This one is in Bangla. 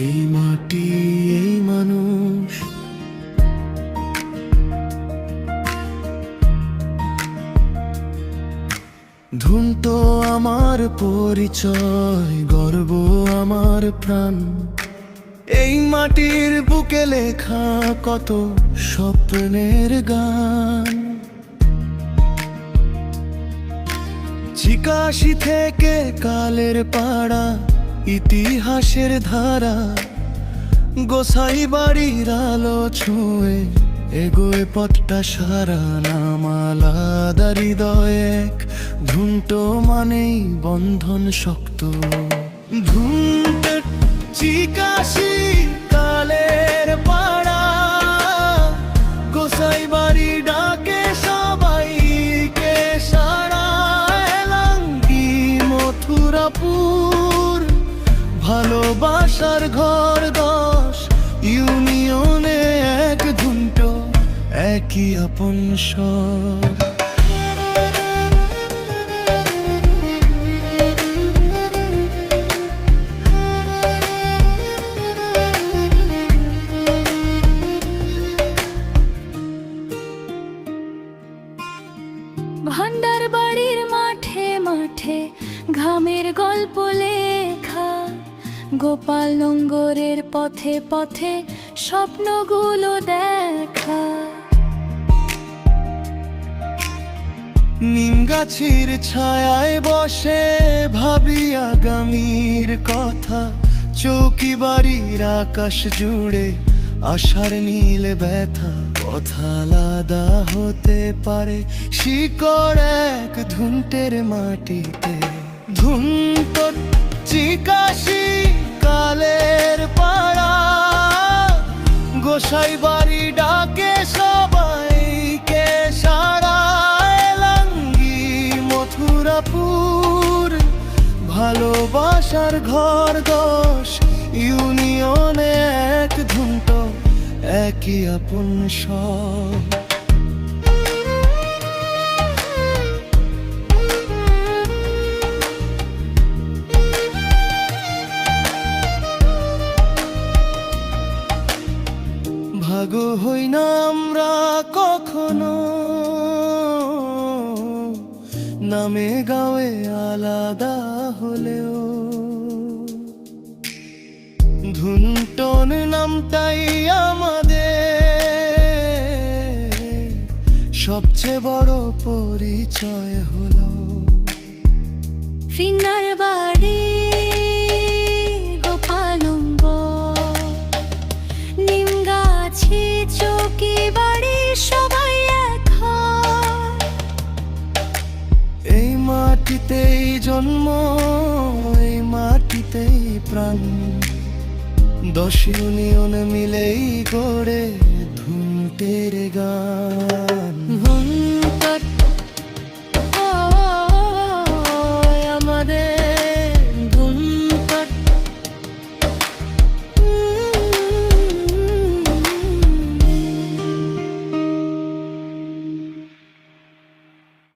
এই মাটি, এই মানুষ, ধুন তো আমার পরিচয়, গর্ব আমার প্রাণ। এই মাটির বুকে লেখা কত স্বপ্নের গান। চিকাশি থেকে কালের পাড়া, ইতিহাসের ধারা, গোসাই বাড়ির আলো ছুঁয়ে এগোয় পথটা সারা। নাম আলাদা হৃদয় এক, ধুনটো মানেই বন্ধন শক্ত। ধুনটো চিকাশি কালের পাড়া, গোসাই বাড়ি ডাকে সবাইকে সারা। এলাঙ্গি মথুরাপুর, ভালোবাসার ঘর 10, ইউনিয়নে এক ধুনটো, একই আপন স্বর। ভান্ডার বাড়ির মাঠে মাঠে ঘামের গল্প লেখা, গোপাল নোঙ্গরের পথে পথে স্বপ্নগুলো দেখা। নিম গাছের ছায়ায় বসে ভাবি আগামীর কথা। চৌকি বাড়ির আকাশ জুড়ে আশার নীল ব্যথা। কথা আলাদা হতে পারে, শিকড় এক ধুনটের মাটিতে। ধুনটো চিকাশি কালের পাড়া, গোসাই বাড়ি ডাকে সবাইকে সারা। এলাঙ্গি মথুরাপুর, ভালোবাসার ঘর 10, ইউনিয়নে এক ধুনটো, একই আপন সব। ভাগ হই না আমরা কখনো, নামে গাঁয়ে আলাদা হলেও। ধুনটন নামটাই আমাদের সবচেয়ে বড় পরিচয় হলো। ফিঙ্গার বাড়ি গোপালঙ্গ, নিম গাছি চৌকি বাড়ি সবাই এক হয়। এই মাটিতেই জন্ম, এই মাটিতেই প্রাণ। 10 ইউনিয়ন মিলেই গড়ে ধুনটের গান। ধুনটো